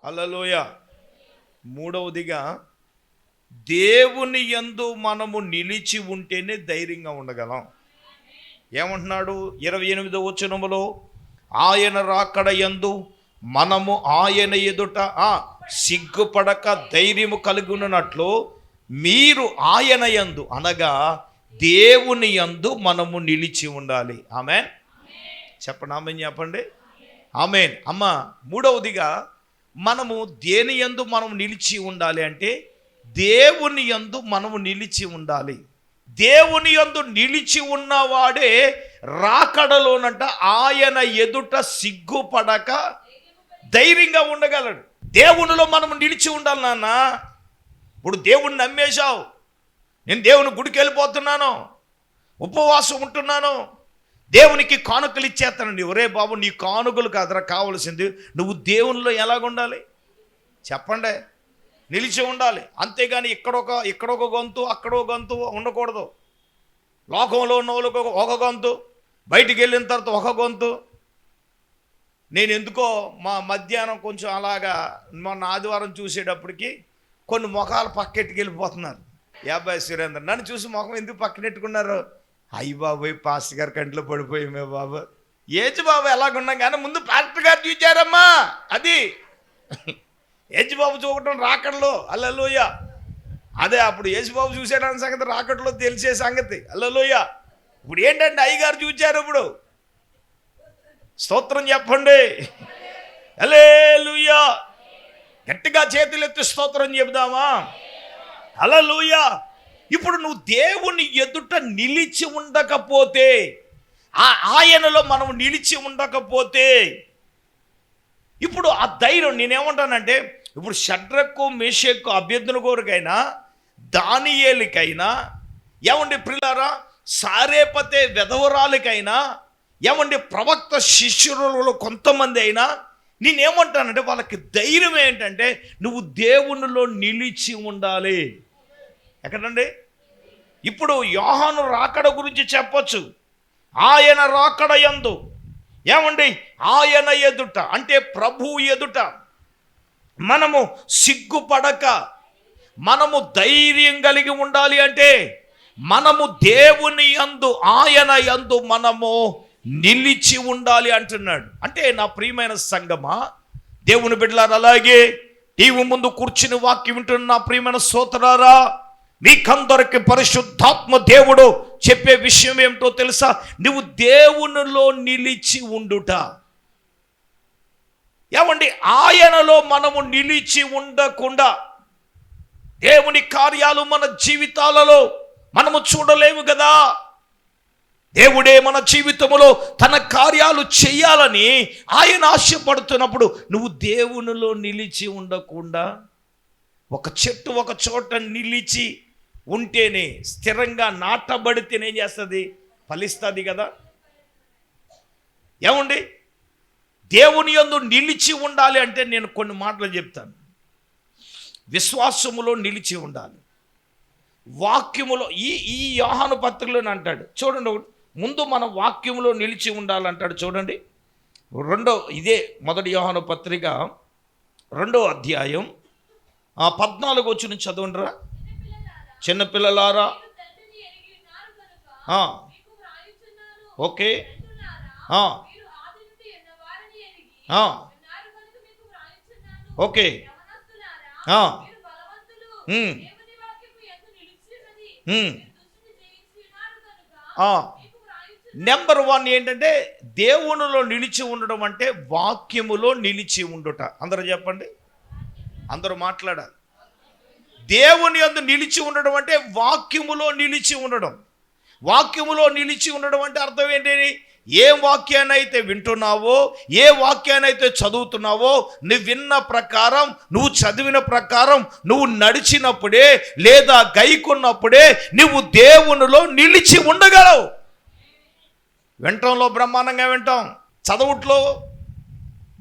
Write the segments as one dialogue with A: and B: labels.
A: హల్లెలూయా. మూడవదిగా, దేవుని యందు మనము నిలిచి ఉంటేనే ధైర్యంగా ఉండగలం. ఏమంటున్నాడు 28వ వచనములో? ఆయన రాకడ యందు మనము ఆయన ఎదుట సిగ్గుపడక ధైర్యము కలిగి ఉన్నట్లు మీరు ఆయన యందు అనగా దేవుని యందు మనము నిలిచి ఉండాలి. ఆమేన్ చెప్పండి, ఆమేన్ చెప్పండి, ఆమేన్. అమ్మ, మూడవదిగా మనము దేని యందు మనం నిలిచి ఉండాలి అంటే దేవుని యందు మనము నిలిచి ఉండాలి. దేవుని యందు నిలిచి ఉన్నవాడే రాకడలోనంట ఆయన ఎదుట సిగ్గుపడక ధైర్యంగా ఉండగలడు. దేవునిలో మనము నిలిచి ఉండాలి నాన్న. ఇప్పుడు దేవుణ్ణి నమ్మేశావు, నేను దేవుని గుడికి వెళ్ళిపోతున్నాను, ఉపవాసం ఉంటున్నాను, దేవునికి కానుకలు ఇచ్చేస్తానండి. ఒరే బాబు, నీ కానుకలు కాదురా కావలసింది, నువ్వు దేవునిలో ఎలాగుండాలి చెప్పండి? నిలిచి ఉండాలి. అంతేగాని ఇక్కడొక గొంతు అక్కడో గొంతు ఉండకూడదు. లోకంలో ఉన్న వాళ్ళకు ఒక గొంతు, బయటికి వెళ్ళిన తర్వాత ఒక గొంతు. నేను ఎందుకో మా మధ్యాహ్నం కొంచెం అలాగా మొన్న ఆదివారం చూసేటప్పటికి కొన్ని ముఖాలు పక్కెట్టుకు వెళ్ళిపోతున్నారు. యాబాయ్ సురేంద్ర నన్ను చూసి ముఖం ఎందుకు పక్కనెట్టుకున్నారు? అయ్యి బాబోయ్, పాస్టర్ గారి కంట్లో పడిపోయామే బాబు. ఏజ్ బాబు ఎలాగున్నాం కానీ ముందు పాస్టర్ గారు చూచారమ్మా. అది యేసుబాబు చూడటం రాకడలో. హల్లెలూయా. అదే అప్పుడు యేసుబాబు చూసాడన్న సంగతి రాకడలో తెలిసే సంగతి. హల్లెలూయా. ఇప్పుడు ఏంటంటే అయ్యగారు చూచారు. ఇప్పుడు స్తోత్రం చెప్పండి. హల్లెలూయా. గట్టిగా చేతులెత్తి స్తోత్రం చెబుదామా? హల్లెలూయా. ఇప్పుడు నువ్వు దేవుని ఎదుట నిలిచి ఉండకపోతే, ఆయనలో మనం నిలిచి ఉండకపోతే, ఇప్పుడు ఆ ధైర్యం నేనేమంటానంటే, ఇప్పుడు షడ్రకు మేషకు అబేద్నెగోకైనా దానియేలుకైనా ఏమండి ప్రియులారా, సారేపతే వెధవరాలికైనా ఏమండి ప్రవక్త శిష్యులలో కొంతమంది అయినా నేనేమంటానంటే వాళ్ళకి ధైర్యం ఏంటంటే నువ్వు దేవునిలో నిలిచి ఉండాలి. ఎక్కడండి? ఇప్పుడు యోహాను రాకడ గురించి చెప్పొచ్చు. ఆయన రాకడ యందు ఏమండి ఆయన ఎదుట అంటే ప్రభు ఎదుట మనము సిగ్గుపడక మనము ధైర్యం కలిగి ఉండాలి. అంటే మనము దేవుని యందు ఆయన యందు మనము నిలిచి ఉండాలి అంటున్నాడు. అంటే నా ప్రియమైన సంగమా, దేవుని బిడ్డలారా, అలాగే టీవీ ముందు కూర్చుని వాక్యం వింటున్న నా ప్రియమైన సోదరులారా, మీకందరికి పరిశుద్ధాత్మ దేవుడు చెప్పే విషయం ఏమిటో తెలుసా? నువ్వు దేవునిలో నిలిచి ఉండుట. ఏమండి, ఆయనలో మనము నిలిచి ఉండకుండా దేవుని కార్యాలు మన జీవితాలలో మనము చూడలేము కదా. దేవుడే మన జీవితంలో తన కార్యాలు చేయాలని ఆయన ఆశపడుతున్నప్పుడు నువ్వు దేవునిలో నిలిచి ఉండకుండా ఒక చెట్టు ఒక చోట నిలిచి ఉంటేనే, స్థిరంగా నాటబడితేనే ఏం చేస్తుంది? ఫలిస్తుంది కదా. ఏమండి, దేవుని యందు నిలిచి ఉండాలి అంటే నేను కొన్ని మాటలు చెప్తాను. విశ్వాసములో నిలిచి ఉండాలి, వాక్యములో. ఈ యోహాను పత్రికలోనే అంటాడు చూడండి. ముందు మనం వాక్యములో నిలిచి ఉండాలంటాడు చూడండి. ఇదే మొదటి యోహాను పత్రిక 2వ అధ్యాయం 14 వచనం చదవండిరా. చిన్నపిల్లలారా, ఓకే, ఓకే, నెంబర్ 1 ఏంటంటే దేవునిలో నిలిచి ఉండడం అంటే వాక్యములో నిలిచి ఉండుట. అందరూ చెప్పండి, అందరూ మాట్లాడాలి. దేవుని యందు నిలిచి ఉండడం అంటే వాక్యములో నిలిచి ఉండడం. వాక్యములో నిలిచి ఉండడం అంటే అర్థం ఏంటి? ఏ వాక్యాన్ని అయితే వింటున్నావో, ఏ వాక్యాన్ని అయితే చదువుతున్నావో, నువ్వు విన్న ప్రకారం, నువ్వు చదివిన ప్రకారం నువ్వు నడిచినప్పుడే లేదా గైకున్నప్పుడే నువ్వు దేవునిలో నిలిచి ఉండగలవు. వింటంలో బ్రహ్మాండంగా వింటాం, చదవుట్లో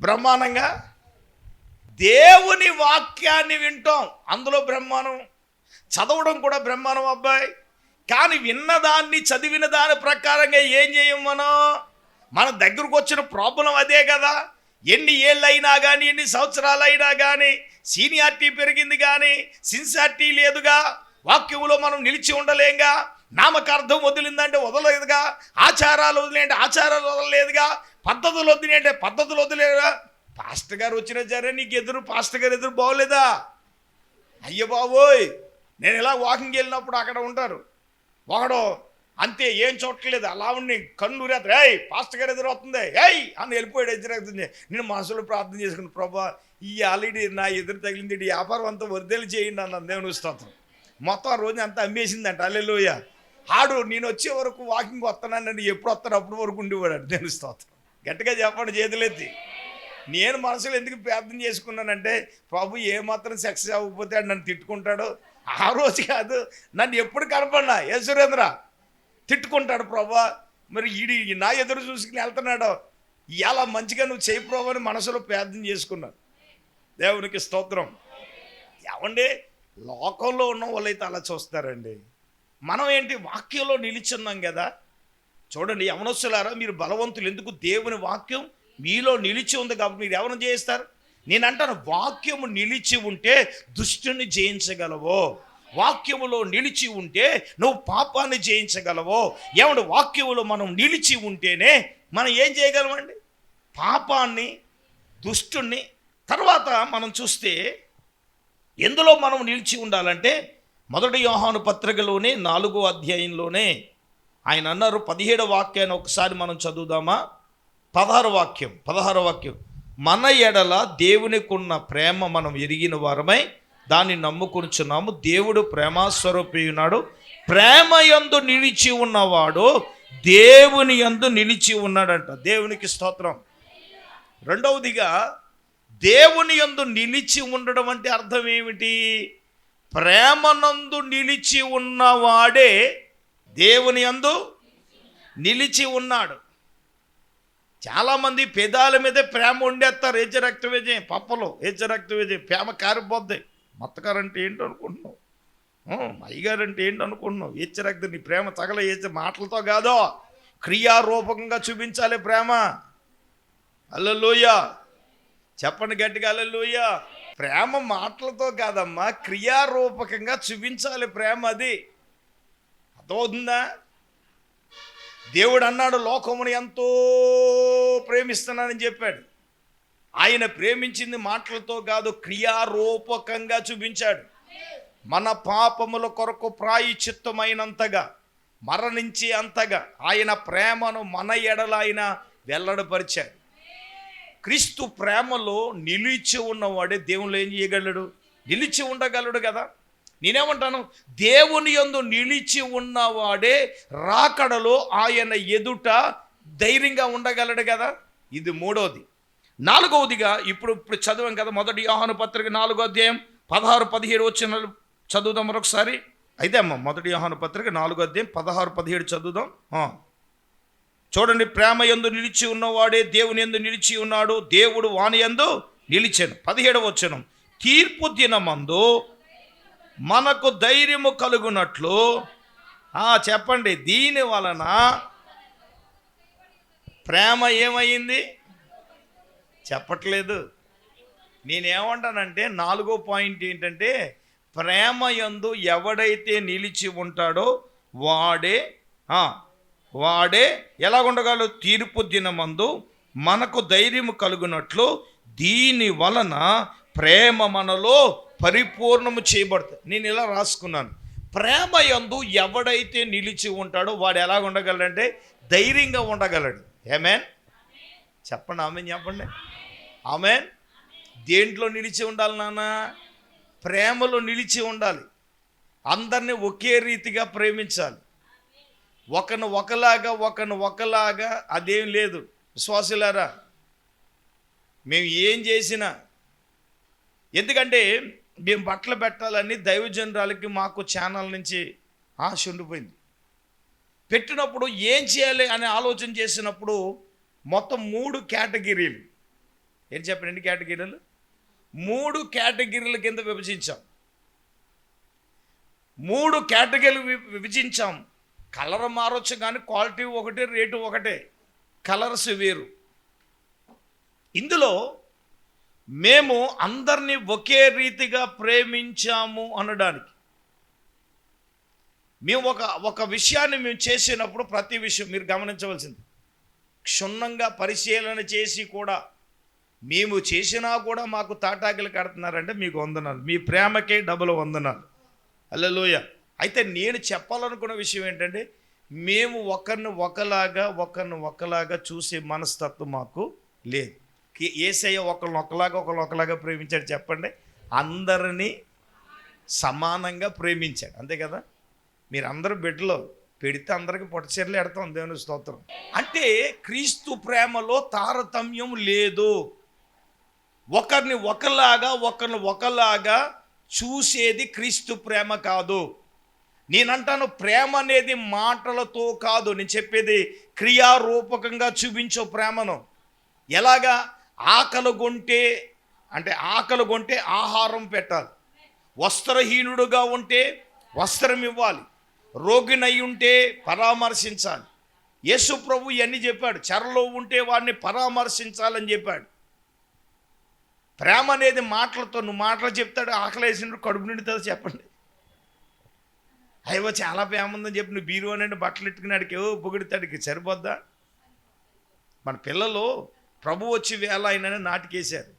A: బ్రహ్మాండంగా, దేవుని వాక్యాన్ని వింటాం, అందులో బ్రహ్మాండం. చదవడం కూడా బ్రహ్మాండం అబ్బాయి. కానీ విన్నదాన్ని చదివిన దాని ప్రకారంగా ఏం చేయం మనం? మన దగ్గరకు వచ్చిన ప్రాబ్లం అదే కదా. ఎన్ని ఏళ్ళైనా కానీ, ఎన్ని సంవత్సరాలైనా కానీ, సీనియారిటీ పెరిగింది కానీ సిన్సియారిటీ లేదుగా. వాక్యంలో మనం నిలిచి ఉండలేంగా. నామకార్థం వదిలిందంటే వదలలేదుగా. ఆచారాలు వదిలేంటే ఆచారాలు వదలలేదుగా. పద్ధతులు వదిలేంటే పద్ధతులు వదిలేదుగా. పాస్టర్ గారు వచ్చిన సరే నీకు ఎదురు పాస్టర్ గారు ఎదురు బాగోలేదా? అయ్య బాబోయ్, నేను ఇలా వాకింగ్ వెళ్ళినప్పుడు అక్కడ ఉంటారు ఒకడు, అంతే ఏం చూడట్లేదు, అలా ఉండి కన్ను రేత, ఏయ్ పాస్టర్ గారు ఎదురు వస్తుంది, ఏయ్ అని వెళ్ళిపోయాడు. ఎదురవుతుంది. నేను మనసులో ప్రార్థన చేసుకుని, ప్రభా ఈ ఆల్రెడీ నా ఎదురు తగిలింది, ఈ వ్యాపారం అంతా వదిలి చేయండి అన్నాను. దేవుని స్తోత్రం. మొత్తం ఆ రోజు అంతా అమ్మేసిందంట. హల్లెలూయా. ఆడు నేను వచ్చే వరకు వాకింగ్ వస్తున్నానండి, ఎప్పుడు వస్తాను అప్పటి వరకు ఉండేవాడు. దేవుని స్తోత్రం. గట్టిగా చెప్పండి చేతులెత్తి. నేను మనసులో ఎందుకు ప్రార్థన చేసుకున్నానంటే, ప్రభు ఏమాత్రం సక్సెస్ అవ్వకపోతే నన్ను తిట్టుకుంటాడు. ఆ రోజు కాదు, నన్ను ఎప్పుడు కనపడినా ఏ సురేంద్ర తిట్టుకుంటాడు ప్రభా, మరి ఈడి నా ఎదురు చూసుకుని వెళ్తున్నాడు, ఇలా మంచిగా నువ్వు చేయి ప్రభు అని మనసులో ప్రార్థన చేసుకున్నాను. దేవునికి స్తోత్రం. ఏమండి, లోకంలో ఉన్న వాళ్ళైతే అలా చూస్తారండి. మనం ఏంటి, వాక్యంలో నిలిచున్నాం కదా. చూడండి యవనస్తులారా, మీరు బలవంతులు ఎందుకు? దేవుని వాక్యం మీలో నిలిచి ఉంది కాబట్టి మీరు ఎవరిని జయిస్తారు? నేను అంటాను, వాక్యము నిలిచి ఉంటే దుష్టుని జయించగలవో. వాక్యములో నిలిచి ఉంటే నువ్వు పాపాన్ని జయించగలవో. ఏమంటే వాక్యములో మనం నిలిచి ఉంటేనే మనం ఏం చేయగలమండి? పాపాన్ని, దుష్టుని. తర్వాత మనం చూస్తే ఎందులో మనం నిలిచి ఉండాలంటే, 1 యోహాను పత్రికలోనే 4వ అధ్యాయంలోనే ఆయన అన్నారు. 17వ వాక్యాన్ని ఒకసారి మనం చదువుదామా? 16వ వాక్యం. మన ఎడల దేవునికి ఉన్న ప్రేమ మనం ఎరిగిన వారమై దాన్ని నమ్ముకొనుచున్నాము. దేవుడు ప్రేమస్వరూపి ఉన్నాడు. ప్రేమ యందు నిలిచి ఉన్నవాడు దేవుని యందు నిలిచి ఉన్నాడంట. దేవునికి స్తోత్రం. రెండవదిగా, దేవుని యందు నిలిచి ఉండడం అంటే అర్థం ఏమిటి? ప్రేమనందు నిలిచి ఉన్నవాడే దేవుని యందు నిలిచి ఉన్నాడు. చాలామంది పెదాల మీదే ప్రేమ ఉండేస్తారు. రక్త విజయం పప్పలో రక్త విజయం ప్రేమ కారిపోద్ది. మత్తగారంటే ఏంటి అనుకుంటున్నావు? అయ్యగారంటే ఏంటి అనుకుంటున్నావు? రక్త నీ ప్రేమ తగల మాటలతో కాదో, క్రియారూపకంగా చూపించాలి ప్రేమ. హల్లెలూయా. చెప్పండి గట్టిగా హల్లెలూయా. ప్రేమ మాటలతో కాదమ్మా, క్రియారూపకంగా చూపించాలి ప్రేమ. అది అర్థమవుతుందా? దేవుడు అన్నాడు, లోకమును ఎంతో ప్రేమిస్తున్నానని చెప్పాడు. ఆయన ప్రేమించింది మాటలతో కాదు, క్రియారూపకంగా చూపించాడు. మన పాపముల కొరకు ప్రాయశ్చిత్తమైనంతగా, మరణించే అంతగా ఆయన ప్రేమను మన ఎడల ఆయన వెల్లడిపరిచాడు. క్రీస్తు ప్రేమలో నిలిచి ఉన్నవాడే దేవుళ్ళు ఏం చేయగలడు? నిలిచి ఉండగలడు కదా. నేనేమంటాను, దేవుని యందు నిలిచి ఉన్నవాడే రాకడలో ఆయన ఎదుట ధైర్యంగా ఉండగలడు కదా. ఇది మూడవది. నాలుగవదిగా ఇప్పుడు చదివాం కదా, 1 యోహాను పత్రిక 4వ అధ్యాయం 16-17 వచనాలు చదువుదాం మరొకసారి. అయితే అమ్మ 1 యోహాను పత్రిక 4వ అధ్యాయం 16-17 చదువుదాం. చూడండి, ప్రేమ యందు నిలిచి ఉన్నవాడే దేవుని యందు నిలిచి ఉన్నాడు, దేవుడు వాని యందు నిలిచాను. 17వ వచనం, తీర్పు దినమందు మనకు ధైర్యము కలుగునట్లు. చెప్పండి, దీని వలన ప్రేమ ఏమైంది? చెప్పట్లేదు. నేనేమంటానంటే 4వ పాయింట్ ఏంటంటే, ప్రేమ యందు ఎవడైతే నిలిచి ఉంటాడో వాడే ఎలాగుండగలడు? తీర్పు దినమందు మనకు ధైర్యము కలుగునట్లు దీని వలన ప్రేమ మనలో పరిపూర్ణము చేయబడుతుంది. నేను ఇలా రాసుకున్నాను, ప్రేమ యందు ఎవడైతే నిలిచి ఉంటాడో వాడు ఎలాగ ఉండగలడంటే ధైర్యంగా ఉండగలడు. ఆమేన్ చెప్పండి, ఆమేన్ చెప్పండి, ఆమేన్. దేంట్లో నిలిచి ఉండాలి నాన్న? ప్రేమలో నిలిచి ఉండాలి. అందరినీ ఒకే రీతిగా ప్రేమించాలి. ఒకను ఒకలాగా అదేం లేదు. విశ్వాసులారా, మేము ఏం చేసినా, ఎందుకంటే మేము బట్టలు పెట్టాలని దైవజనరాలకి మాకు ఛానల్ నుంచి ఆశ ఉండిపోయింది. పెట్టినప్పుడు ఏం చేయాలి అని ఆలోచన చేసినప్పుడు మొత్తం 3 కేటగిరీలు. ఏం చెప్పండి, ఎన్ని కేటగిరీలు? 3 కేటగిరీల కింద విభజించాం. 3 కేటగిరీలు విభజించాం. కలర్ మారొచ్చు కానీ క్వాలిటీ ఒకటే, రేటు ఒకటే, కలర్స్ వేరు. ఇందులో మేము అందరినీ ఒకే రీతిగా ప్రేమించాము అనడానికి మేము ఒక విషయాన్ని మేము చేసినప్పుడు ప్రతి విషయం మీరు గమనించవలసింది, క్షుణ్ణంగా పరిశీలన చేసి కూడా మేము చేసినా కూడా మాకు తాటాకిలు కడుతున్నారంటే మీకు వందనాలు, మీ ప్రేమకే డబుల్ వందనాలు. హల్లెలూయా. అయితే నేను చెప్పాలనుకున్న విషయం ఏంటంటే, మేము ఒకరిని ఒకలాగా చూసే మనస్తత్వం మాకు లేదు. యేసయ్య ఒకళ్ళని ఒకలాగా ప్రేమించాడు చెప్పండి. అందరినీ సమానంగా ప్రేమించాడు, అంతే కదా. మీరు అందరూ బిడ్డలో పెడితే అందరికీ పొట్టచీరలు ఎడతాం, దేవుని స్తోత్రం. అంటే క్రీస్తు ప్రేమలో తారతమ్యం లేదు. ఒకరిని ఒకలాగా చూసేది క్రీస్తు ప్రేమ కాదు. నేనంటాను, ప్రేమ అనేది మాటలతో కాదు, నేను చెప్పేది క్రియారూపకంగా చూపించే ప్రేమను. ఎలాగా? ఆకలి కొంటే ఆహారం పెట్టాలి, వస్త్రహీనుడుగా ఉంటే వస్త్రం ఇవ్వాలి, రోగినై ఉంటే పరామర్శించాలి. యేసు ప్రభు ఇవన్నీ చెప్పాడు. చెరలో ఉంటే వాడిని పరామర్శించాలని చెప్పాడు. ప్రేమ అనేది మాటలతో, నువ్వు మాటలు చెప్తాడు, ఆకలి వేసినట్టు కడుపు నిండుతుంది చెప్పండి. అయ్యో చాలా ప్రేమ ఉందని చెప్పి నువ్వు బీరు అని బట్టలు ఎట్టుకున్నాడికి పొగిడితాడికి సరిపోద్దా? మన పిల్లలు ప్రభు వచ్చి వేళ ఆయనని నాటికేశారు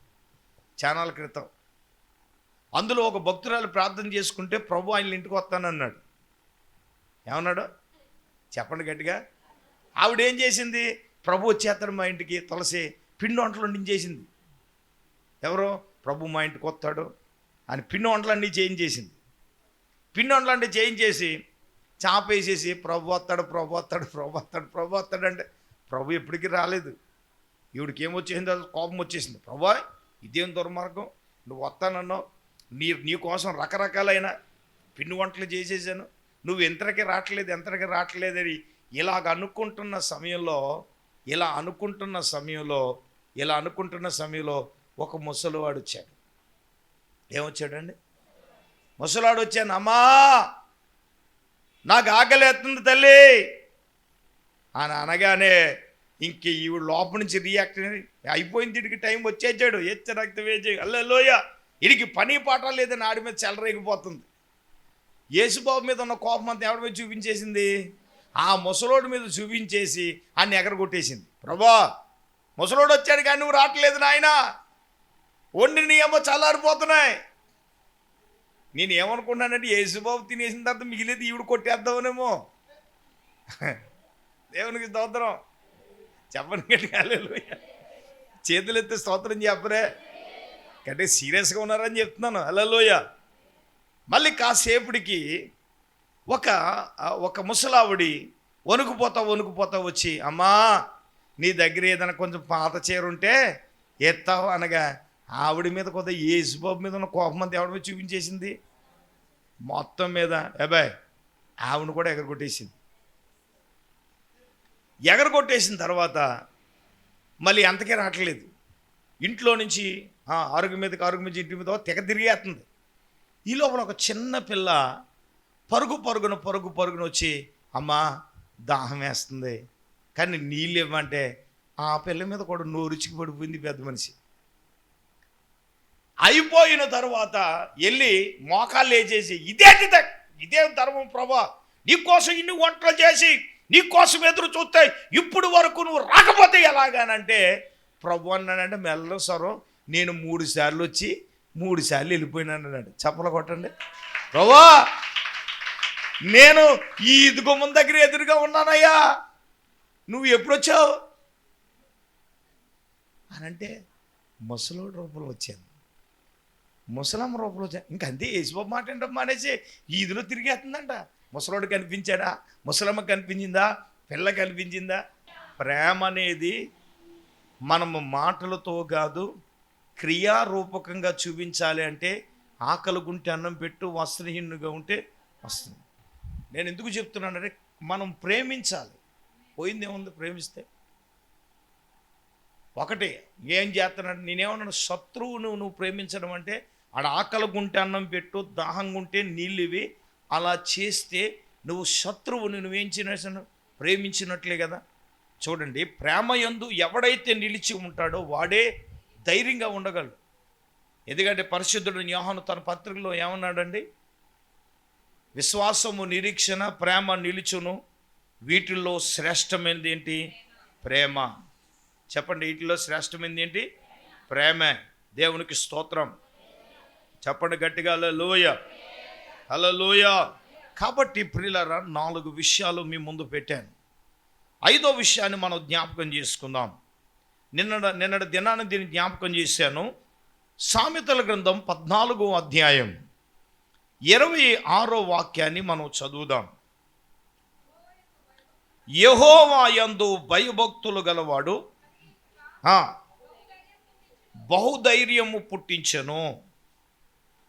A: చానాల క్రితం. అందులో ఒక భక్తురాలు ప్రార్థన చేసుకుంటే ప్రభు ఆయన ఇంటికి వస్తానన్నాడు. ఏమన్నాడు చెప్పండి గట్టిగా. ఆవిడేం చేసింది? ప్రభు వచ్చేస్తాడు మా ఇంటికి, తులసి పిండి వంటలు వండించేసింది. ఎవరో ప్రభు మా ఇంటికి వస్తాడు అని పిండి వంటలన్నీ చేయించేసింది. పిండి వంటలన్నీ చేయించేసి చాపేసేసి ప్రభు వస్తాడు అంటే ప్రభు ఎప్పటికీ రాలేదు. ఈవిడికి ఏమొచ్చేసింది? కోపం వచ్చేసింది. ప్రభు ఇదేం దుర్మార్గం, నువ్వు వస్తానన్నావు, నీ కోసం రకరకాలైన పిండి వంటలు చేసేసాను, నువ్వు ఎంతకి రావట్లేదని ఇలాగ అనుకుంటున్న సమయంలో ఒక ముసలివాడు వచ్చాడు. ఏమొచ్చాడండి? ముసలాడు వచ్చాను, అమ్మా నాకు ఆకలేస్తుంది తల్లి అని అనగానే ఇంక ఈవిడ లోపల నుంచి రియాక్ట్ అయిపోయింది. ఇడికి టైం వచ్చేసాడు, రక్తం వేచే హల్లెలూయా. ఇడికి పని పాట లేదని ఆడి మీద చెలరేగిపోతుంది. యేసుబాబు మీద ఉన్న కోపం అంతా ఎవరి మీద చూపించేసింది? ఆ ముసలోడి మీద చూపించేసి అన్ని ఎగరగొట్టేసింది. ప్రభా ముసలోడు వచ్చాడు కానీ నువ్వు రావట్లేదు నాయన, వండిని ఏమో చల్లారిపోతున్నాయి. నేను ఏమనుకున్నానంటే యేసుబాబు తినేసిన తర్వాత మిగిలేదు ఈవిడ కొట్టేద్దామనేమో. దేవునికి స్తోత్రం చెప్పండి గట్టిగా హల్లెలూయా. చేతులు ఎత్తే స్తోత్రం చెప్పరే, అంటే సీరియస్గా ఉన్నారని చెప్తున్నాను. హల్లెలూయా. మళ్ళీ కాసేపటికి ఒక ముసలావిడి వణుకుపోతా వచ్చి, అమ్మా నీ దగ్గర ఏదైనా కొంచెం పాత చీర ఉంటే ఎత్తావు అనగా ఆవిడ మీద కొంత యేసుబాబు మీద ఉన్న కోపం అంతా ఎవడి మీద చూపించేసింది? మొత్తం మీద అబ్బాయి ఆవిడ కూడా ఎగరగొట్టేసిన తర్వాత మళ్ళీ అంతకే రావట్లేదు. ఇంట్లో నుంచి అరుగు మీద ఇంటి మీద తెగ తిరిగేస్తుంది. ఈ లోపల ఒక చిన్న పిల్ల పరుగున వచ్చి, అమ్మా దాహం వేస్తుంది కానీ నీళ్ళు ఇవ్వమంటే ఆ పిల్ల మీద కూడా నోరుచికి పడిపోయింది పెద్ద మనిషి. అయిపోయిన తర్వాత వెళ్ళి మోకాళ్ళు వేసేసి, ఇదేం ధర్మం ప్రభా, నీకోసం ఇన్ని వంటలు చేసి నీకోసం ఎదురు చూస్తే ఇప్పుడు వరకు నువ్వు రాకపోతే ఎలాగానంటే ప్రభు అన్నాడంటే మెల్ల సరం, నేను 3 సార్లు వచ్చి 3 సార్లు వెళ్ళిపోయినాను అన్నాడు. చప్పలు కొట్టండి. ప్రభా నేను ఈ గుమ్మం దగ్గర ఎదురుగా ఉన్నానయ్యా, నువ్వు ఎప్పుడు వచ్చావు అని అంటే ముసలోడు రూపంలో వచ్చాను, ముసలమ్మ రూపంలో వచ్చాను. ఇంకంతే యేసుబాబు మాట ఏంటమ్మా అనేసి ఈదులో తిరిగేస్తుందంట. ముసలోడు కనిపించాడా? ముసలమ్మ కనిపించిందా? పిల్ల కనిపించిందా? ప్రేమ అనేది మనము మాటలతో కాదు క్రియారూపకంగా చూపించాలి. అంటే ఆకలిగుంటే అన్నం పెట్టు, వస్త్రహీనుగా ఉంటే వస్తుంది. నేను ఎందుకు చెప్తున్నానంటే మనం ప్రేమించాలి. పోయిందేముంది ప్రేమిస్తే? ఒకటి ఏం చేస్తున్నాడు, నేనేమన్నాను, శత్రువును నువ్వు ప్రేమించడం అంటే ఆడ ఆకలిగుంటే అన్నం పెట్టు, దాహంగా ఉంటే నీళ్ళు ఇవి, అలా చేస్తే నువ్వు శత్రువుని నువ్వేం చేసిన ప్రేమించినట్లే కదా. చూడండి, ప్రేమ యందు ఎవడైతే నిలిచి ఉంటాడో వాడే ధైర్యంగా ఉండగలడు. ఎందుకంటే పరిశుద్ధుడు యోహాను తన పత్రికలో ఏమన్నాడండి? విశ్వాసము, నిరీక్షణ, ప్రేమ నిలుచును, వీటిల్లో శ్రేష్టమైనది ఏంటి? ప్రేమ. చెప్పండి, వీటిలో శ్రేష్టమైనది ఏంటి? ప్రేమే. దేవునికి స్తోత్రం. చెప్పండి గట్టిగా హల్లెలూయా, హల్లెలూయా. కాబట్టి ప్రియులారా, 4 విషయాలు మీ ముందు పెట్టాను. 5వ విషయాన్ని మనం జ్ఞాపకం చేసుకుందాం. నిన్నటి దినాన్ని దీన్ని జ్ఞాపకం చేశాను. సామెతల గ్రంథం 14వ అధ్యాయం 26వ వాక్యాన్ని మనం చదువుదాం. యెహోవా యందు భయభక్తులు గలవాడు బహుధైర్యము పుట్టించెను.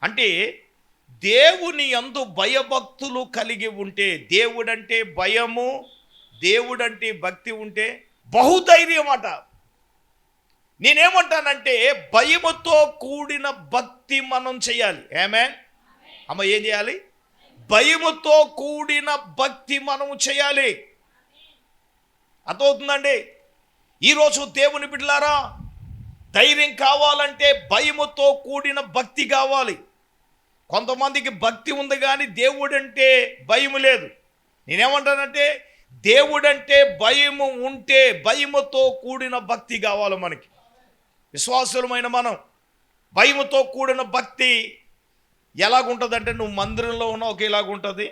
A: అంటే దేవుని యందు భయభక్తులు కలిగి ఉంటే, దేవుడంటే భయము, దేవుడంటే భక్తి ఉంటే బహుధైర్యం అట. నేనేమంటానంటే భయముతో కూడిన భక్తి మనం చేయాలి. ఆమేన్. అమ్మ, ఏం చేయాలి? భయముతో కూడిన భక్తి మనము చేయాలి. అర్థమవుతుందండి? ఈరోజు దేవుని బిడ్డలారా, ధైర్యం కావాలంటే భయముతో కూడిన భక్తి కావాలి. కొంతమందికి భక్తి ఉంది కానీ దేవుడంటే భయము లేదు. నేనేమంటానంటే దేవుడంటే భయము ఉంటే భయముతో కూడిన భక్తి కావాలి మనకి. విశ్వాసులమైన మనం భయముతో కూడిన భక్తి ఎలాగుంటుందంటే, నువ్వు మందిరంలో ఉన్నా ఒకేలాగుంటుంది,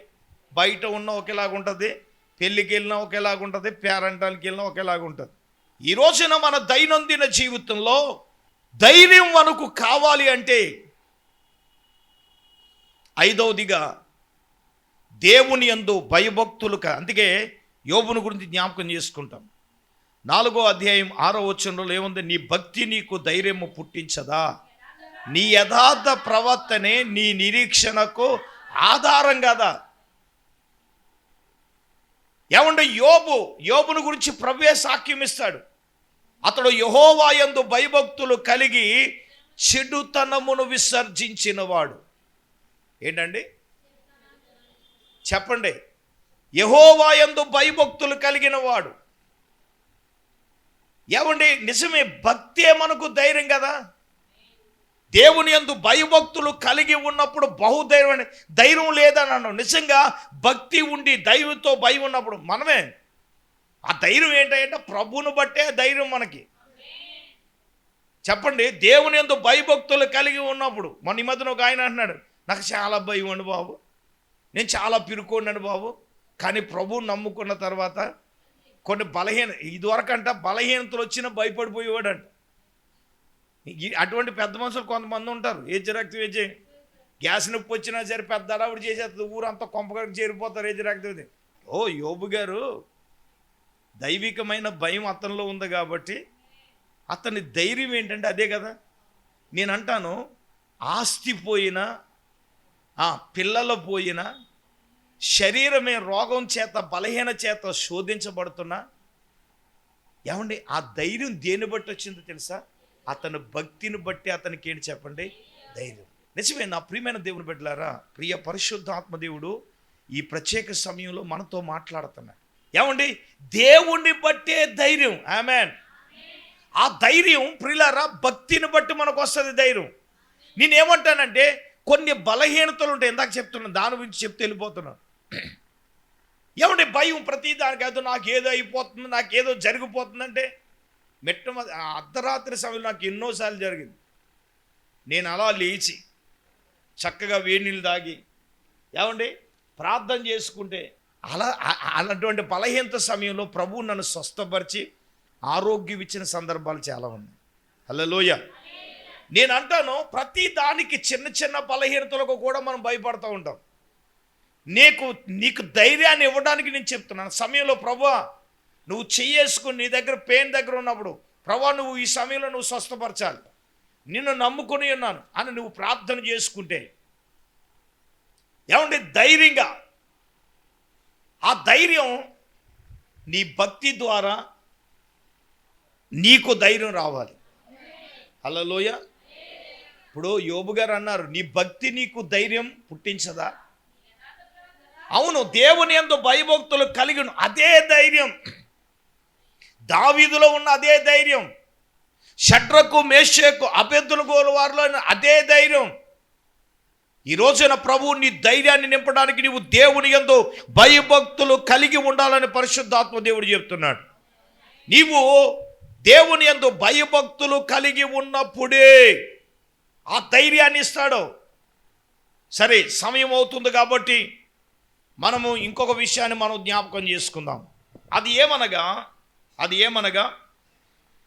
A: బయట ఉన్నా ఒకేలాగుంటుంది, పెళ్ళికి వెళ్ళినా ఒకేలాగుంటుంది, పేరంటానికి వెళ్ళినా ఒకేలాగుంటుంది. ఈ రోజున మన దైనందిన జీవితంలో ధైర్యం మనకు కావాలి అంటే 5వదిగా దేవుని యందు భయభక్తులు. అందుకే యోబుని గురించి జ్ఞాపకం చేసుకుంటాం. 4వ అధ్యాయం 6వ వచనంలో ఏముంది? నీ భక్తి నీకు ధైర్యము పుట్టించదా, నీ యథార్థ ప్రవర్తనే నీ నిరీక్షణకు ఆధారం కదా. ఏమంటే యోబును గురించి ప్రభువే సాక్ష్యం ఇస్తాడు. అతడు యెహోవా యందు భయభక్తులు కలిగి చెడుతనమును విసర్జించినవాడు. ఏంటండి? చెప్పండి. యెహోవా యందు భయభక్తులు కలిగిన వాడు. ఏమండి, నిజమే, భక్తే మనకు ధైర్యం కదా. దేవుని యందు భయభక్తులు కలిగి ఉన్నప్పుడు బహుధైర్యం. ధైర్యం లేదని అన్నాం. నిజంగా భక్తి ఉండి దైవంతో భయం ఉన్నప్పుడు మనమే. ఆ ధైర్యం ఏంటంటే ప్రభువును బట్టే ధైర్యం మనకి. చెప్పండి, దేవుని యందు భయభక్తులు కలిగి ఉన్నప్పుడు. మన ఈ మధ్యన ఒక ఆయన అంటున్నాడు, నాకు చాలా భయం అండి బాబు, నేను చాలా పిరుకోండి బాబు, కానీ ప్రభువుని నమ్ముకున్న తర్వాత కొన్ని ఇదివరకంట బలహీనతలు వచ్చినా భయపడిపోయేవాడంట. అటువంటి పెద్ద మనుషులు కొంతమంది ఉంటారు. రక్తం గ్యాస్ నొప్పి వచ్చినా సరే పెద్ద అడవుడు చేసేస్తుంది, ఊరంతా కొంపగడికి చేరిపోతారు రక్తం. యోబు గారు దైవికమైన భయం అతనిలో ఉంది కాబట్టి అతని ధైర్యం ఏంటంటే అదే కదా. నేను అంటాను, ఆస్తి పోయినా, పిల్లలు పోయినా, శరీరమే రోగం చేత బలహీన చేత శోధించబడుతున్నా, ఏమండి ఆ ధైర్యం దేన్ని బట్టి వచ్చిందో తెలుసా? అతని భక్తిని బట్టి అతనికి ఏంటి చెప్పండి? ధైర్యం. నిజమే నా ప్రియమైన దేవుని బిడ్డలారా, ప్రియ పరిశుద్ధాత్మ దేవుడు ఈ ప్రత్యేక సమయంలో మనతో మాట్లాడుతున్నాడు. ఏమండి, దేవుణ్ణి బట్టే ధైర్యం. ఆమేన్. ఆ ధైర్యం ప్రియులారా భక్తిని బట్టి మనకు వస్తుంది ధైర్యం. నేనేమంటానంటే కొన్ని బలహీనతలు ఉంటాయి. ఇందాక చెప్తున్నాను, దాని గురించి చెప్తే వెళ్ళిపోతున్నాను. ఏమంటే భయం ప్రతి దానికి ఏదో నాకేదో అయిపోతుంది, నాకేదో జరిగిపోతుందంటే అర్ధరాత్రి సమయంలో నాకు ఎన్నోసార్లు జరిగింది. నేను అలా లేచి చక్కగా వేడి నీళ్ళు తాగి ఏమండి ప్రార్థన చేసుకుంటే అలాంటి బలహీనత సమయంలో ప్రభువు నన్ను స్వస్థపరిచి ఆరోగ్యం ఇచ్చిన సందర్భాలు చాలా ఉన్నాయి. హల్లెలూయా. నేను అంటాను, ప్రతి దానికి చిన్న చిన్న బలహీనతలకు కూడా మనం భయపడుతూ ఉంటాం. నీకు ధైర్యాన్ని ఇవ్వడానికి నేను చెప్తున్నాను. సమయంలో ప్రభువా నువ్వు చెయ్యేసుకుని నీ దగ్గర పెయిన్ దగ్గర ఉన్నప్పుడు, ప్రభువా నువ్వు ఈ సమయంలో నువ్వు స్వస్థపరచాలి, నిన్ను నమ్ముకొని ఉన్నాను అని నువ్వు ప్రార్థన చేసుకుంటే ఏమండి ధైర్యంగా, ఆ ధైర్యం నీ భక్తి ద్వారా నీకు ధైర్యం రావాలి. హల్లెలూయా. ఇప్పుడు యోబు గారు అన్నారు, నీ భక్తి నీకు ధైర్యం పుట్టించదా? అవును, దేవుని యందు భయభక్తులు కలిగిన అదే ధైర్యం దావీదులో ఉన్న అదే ధైర్యం షడ్రకు మేషకు అబేద్నెగోల వారిలో అదే ధైర్యం. ఈ రోజున ప్రభువు నీ ధైర్యాన్ని నింపడానికి నీవు దేవుని యందు భయభక్తులు కలిగి ఉండాలని పరిశుద్ధాత్మ దేవుడు చెప్తున్నాడు. నీవు దేవుని యందు భయభక్తులు కలిగి ఉన్నప్పుడే ఆ ధైర్యాన్ని ఇస్తాడు. సరే, సమయం అవుతుంది కాబట్టి మనము ఇంకొక విషయాన్ని మనం జ్ఞాపకం చేసుకుందాం. అది ఏమనగా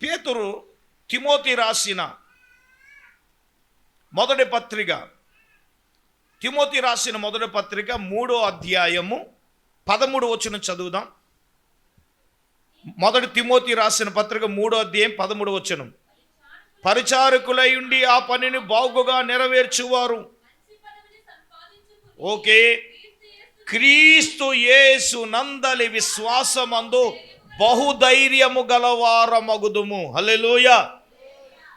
A: పేతురు తిమోతి రాసిన మొదటి పత్రిక 3వ అధ్యాయము 13వ వచనం చదువుదాం. మొదటి తిమోతి రాసిన పత్రిక 3వ అధ్యాయం 13వ వచనం. పరిచారకులై ఉండి ఆ పనిని బాగుగా నెరవేర్చువారు. ఓకే, క్రీస్తు యేసు నందలి విశ్వాసమందు బహుధైర్యము గలవారమగుదుము. హల్లెలూయా.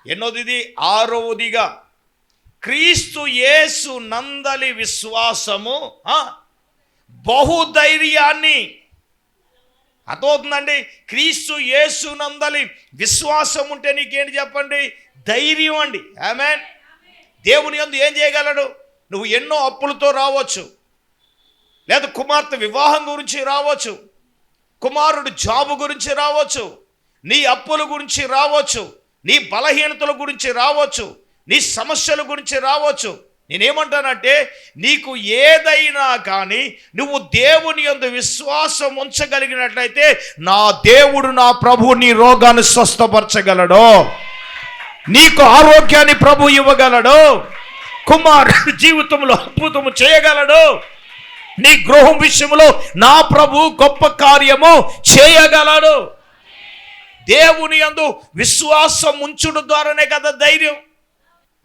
A: ఎన్నోది? 6వదిగా క్రీస్తు యేసు నందలి విశ్వాసము బహుధైర్యాన్ని. అర్థమవుతుందండి? క్రీస్తు యేసు నందలి విశ్వాసం ఉంటే నీకేంటి చెప్పండి? ధైర్యం అండి. ఆమేన్. దేవుని యందు ఏం చేయగలడు? నువ్వు ఎన్నో అప్పులతో రావచ్చు, లేదా కుమార్తె వివాహం గురించి రావచ్చు, కుమారుడు జాబు గురించి రావచ్చు, నీ అప్పుల గురించి రావచ్చు, నీ బలహీనతల గురించి రావచ్చు, నీ సమస్యల గురించి రావచ్చు. నేనేమంటానంటే, నీకు ఏదైనా కానీ నువ్వు దేవుని యందు విశ్వాసం ఉంచగలిగినట్లయితే నా దేవుడు, నా ప్రభువు నీ రోగాన్ని స్వస్థపరచగలడు, నీకు ఆరోగ్యాన్ని ప్రభు ఇవ్వగలడు, కుమారుడి జీవితంలో అద్భుతము చేయగలడు, నీ గృహం విషయంలో నా ప్రభు గొప్ప కార్యము చేయగలడు. దేవుని యందు విశ్వాసం ఉంచుడు ద్వారానే కదా ధైర్యం.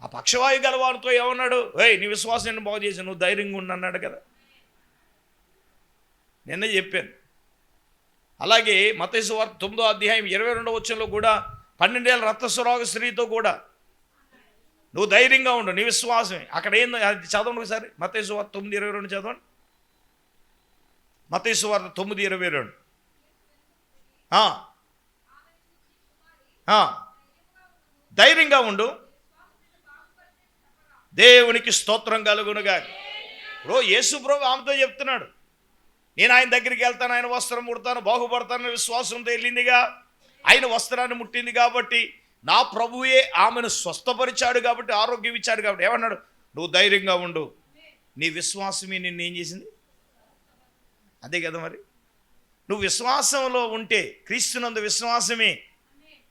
A: ఆ పక్షవాయు గలవారితో ఏమన్నాడు? నీ విశ్వాసాన్ని బాగు చేసి నువ్వు ధైర్యంగా ఉండన్నాడు కదా. నిన్నే చెప్పాను. అలాగే మత్తయి సువార్త 9వ అధ్యాయం 22వ వచనంలో కూడా 12 ఏళ్ల రక్తస్రావ స్త్రీతో కూడా నువ్వు ధైర్యంగా ఉండు, నీ విశ్వాసమే. అక్కడ ఏందో అది చదవండి ఒకసారి. మత్తయి సువార్త 9:22 చదవండి. మత్తయి సువార్త 9:22. ధైర్యంగా ఉండు, దేవునికి స్తోత్రం కలుగునుగా. యేసు ప్రభు ఆమెతో చెప్తున్నాడు, నేను ఆయన దగ్గరికి వెళ్తాను, ఆయన వస్త్రం ముడతాను, బాగుపడతానని విశ్వాసంతో వెళ్ళిందిగా. ఆయన వస్త్రాన్ని ముట్టింది కాబట్టి నా ప్రభువే ఆమెను స్వస్థపరిచాడు కాబట్టి, ఆరోగ్యం ఇచ్చాడు కాబట్టి ఏమన్నాడు? నువ్వు ధైర్యంగా ఉండు, నీ విశ్వాసమే నిన్ను ఏం చేసింది? అదే కదా మరి. నువ్వు విశ్వాసంలో ఉంటే, క్రీస్తునందు విశ్వాసమే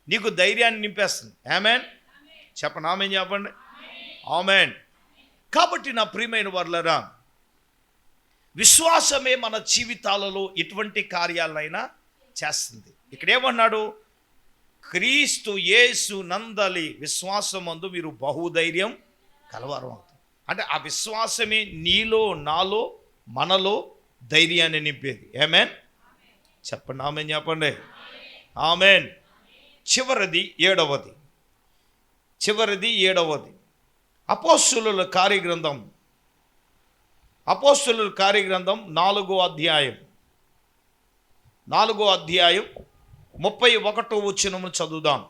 A: నీకు ధైర్యాన్ని నింపేస్తుంది. ఆమేన్ చెప్పండి. ఆమేన్ చెప్పండి. ఆమేన్. కాబట్టి నా ప్రియమైన వారలారా, విశ్వాసమే మన జీవితాలలో ఎటువంటి కార్యాలైనా చేస్తుంది. ఇక్కడ ఏమన్నాడు? క్రీస్తు యేసు నందలి విశ్వాసమందు మీరు బహుధైర్యం కలవారు అవుతారు. అంటే ఆ విశ్వాసమే నీలో, నాలో, మనలో ధైర్యాన్ని నింపేది. ఆమేన్ చెప్పండి. ఆమేన్ చెప్పండి. ఆమేన్. చివరిది ఏడవది. అపోస్తలుల కార్యగ్రంథం 4వ అధ్యాయం 31వ వచనము చదువుదాం.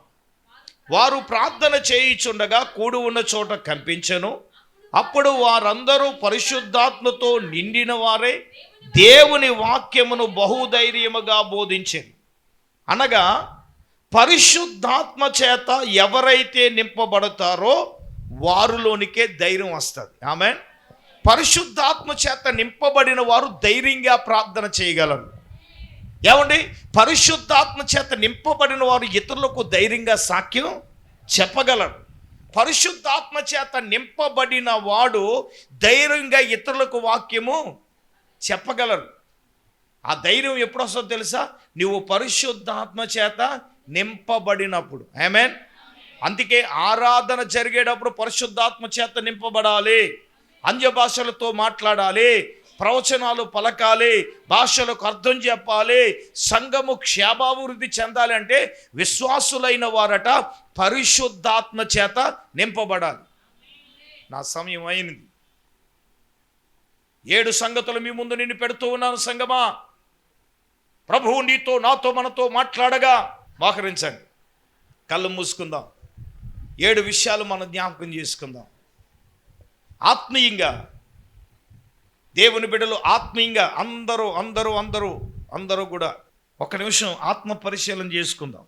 A: వారు ప్రార్థన చేయుచుండగా కూడి ఉన్న చోట కంపించెను. అప్పుడు వారందరూ పరిశుద్ధాత్మతో నిండిన వారే దేవుని వాక్యమును బహుధైర్యముగా బోధించారు. అనగా పరిశుద్ధాత్మ చేత ఎవరైతే నింపబడతారో వారిలోనికే ధైర్యం వస్తుంది. ఆమేన్. పరిశుద్ధాత్మ చేత నింపబడిన వారు ధైర్యంగా ప్రార్థన చేయగలరు. ఏమండి? పరిశుద్ధాత్మ చేత నింపబడిన వారు ఇతరులకు ధైర్యంగా సాక్ష్యం చెప్పగలరు. పరిశుద్ధాత్మ చేత నింపబడిన వాడు ధైర్యంగా ఇతరులకు వాక్యము చెప్పగలరు. ఆ ధైర్యం ఎప్పుడు వస్తుందో తెలుసా? నువ్వు పరిశుద్ధాత్మ చేత నింపబడినప్పుడు. ఆమేన్. అందుకే ఆరాధన జరిగేటప్పుడు పరిశుద్ధాత్మ చేత నింపబడాలి, అన్య భాషలతో మాట్లాడాలి, ప్రవచనాలు పలకాలి, భాషలకు అర్థం చెప్పాలి, సంఘము క్షేమాభివృద్ధి చెందాలి. అంటే విశ్వాసులైన వారట పరిశుద్ధాత్మ చేత నింపబడాలి. నా సమయం అయింది. 7 సంగతులు మీ ముందు నేను పెడుతూ ఉన్నాను. సంగమా, ప్రభువు నీతో, నాతో, మనతో మాట్లాడగా మోకరించండి. కళ్ళు మూసుకుందాం. 7 విషయాలు మనం జ్ఞాపకం చేసుకుందాం. ఆత్మీయంగా దేవుని బిడ్డలు ఆత్మీయంగా అందరూ కూడా ఒక నిమిషం ఆత్మ పరిశీలన చేసుకుందాం.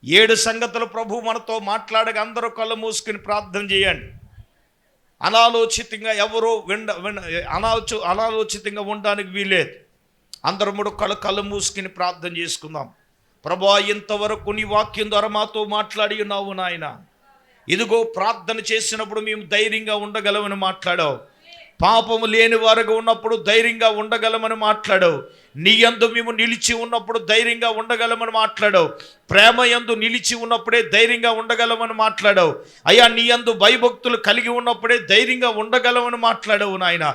A: 7 సంగతులు ప్రభు మనతో మాట్లాడగా అందరూ కళ్ళు మూసుకుని ప్రార్థన చేయండి. అనాలోచితంగా ఎవరో అనాలోచితంగా ఉండడానికి వీలేదు. అందరూ 3 కళ్ళు మూసుకుని ప్రార్థన చేసుకుందాం. ప్రభువా, ఇంతవరకు నీ వాక్యం ద్వారా మాతో మాట్లాడి ఉన్నావు నాయన. ఇదిగో ప్రార్థన చేసినప్పుడు మేము ధైర్యంగా ఉండగలమని మాట్లాడావు. పాపము లేని వారుగా ఉన్నప్పుడు ధైర్యంగా ఉండగలమని మాట్లాడావు. నీ యందు మేము నిలిచి ఉన్నప్పుడు ధైర్యంగా ఉండగలమని మాట్లాడావు. ప్రేమ యందు నిలిచి ఉన్నప్పుడే ధైర్యంగా ఉండగలమని మాట్లాడావు. అయ్యా, నీ యందు భయభక్తులు కలిగి ఉన్నప్పుడే ధైర్యంగా ఉండగలమని మాట్లాడావు నాయన.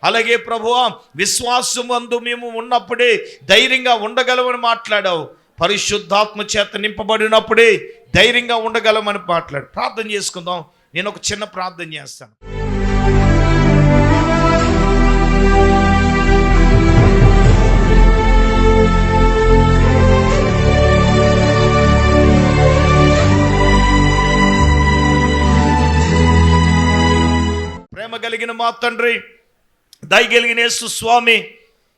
A: అలాగే ప్రభువా, విశ్వాసం యందు మేము ఉన్నప్పుడే ధైర్యంగా ఉండగలమని మాట్లాడావు. పరిశుద్ధాత్మ చేత నింపబడినప్పుడే ధైర్యంగా ఉండగలమని మాట్లాడు. ప్రార్థన చేసుకుందాం. నేను ఒక చిన్న ప్రార్థన చేస్తాను. ప్రేమ కలిగిన మా తండ్రి, దయగలిగిన యేసు స్వామి,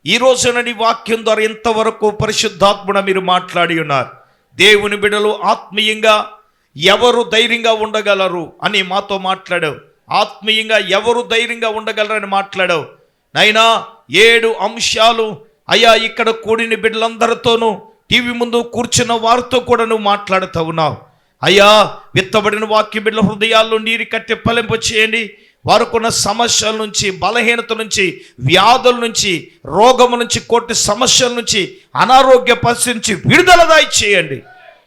A: ఈ రోజున నీ వాక్యం ద్వారా ఇంతవరకు పరిశుద్ధాత్ముడ మీరు మాట్లాడి ఉన్నారు. దేవుని బిడ్డలు ఆత్మీయంగా ఎవరు ధైర్యంగా ఉండగలరు అని మాతో మాట్లాడావు. ఆత్మీయంగా ఎవరు ధైర్యంగా ఉండగలరని మాట్లాడావు. నైనా 7 అంశాలు అయ్యా ఇక్కడ కూడిన బిడ్డలందరితోనూ, టీవీ ముందు కూర్చున్న వారితో కూడా నువ్వు మాట్లాడుతూ ఉన్నావు. అయ్యా, విత్తబడిన వాక్య బిడ్డల హృదయాల్లో నీరు కట్టి ఫలింప చేయండి. వారికున్న సమస్యల నుంచి, బలహీనత నుంచి, వ్యాధుల నుంచి, రోగము నుంచి, కోటి సమస్యల నుంచి, అనారోగ్య పరిస్థితి నుంచి విడుదల దయచేయండి.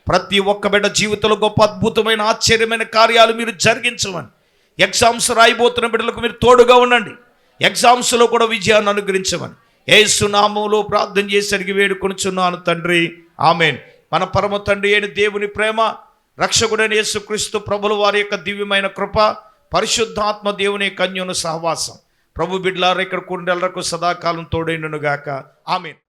A: ప్రతి ఒక్క బిడ్డ జీవితంలో గొప్ప అద్భుతమైన ఆశ్చర్యమైన కార్యాలు మీరు జరిగించమని, ఎగ్జామ్స్ రాయిపోతున్న బిడ్డలకు మీరు తోడుగా ఉండండి. ఎగ్జామ్స్లో కూడా విజయాన్ని అనుగ్రహించమని యేసు నామములో ప్రార్థన చేసి అడిగి వేడుకొనుచున్నాను తండ్రి, ఆమేన్. మన పరమ తండ్రి అయిన దేవుని ప్రేమ, రక్షకుడైన యేసుక్రీస్తు ప్రభుల వారి యొక్క దివ్యమైన కృప, పరిశుద్ధాత్మ దేవుని కన్యను సహవాసం ప్రభు బిడ్డలారా ఇక్కడ కూడిన సదాకాలం తోడైనను గాక. ఆమేన్.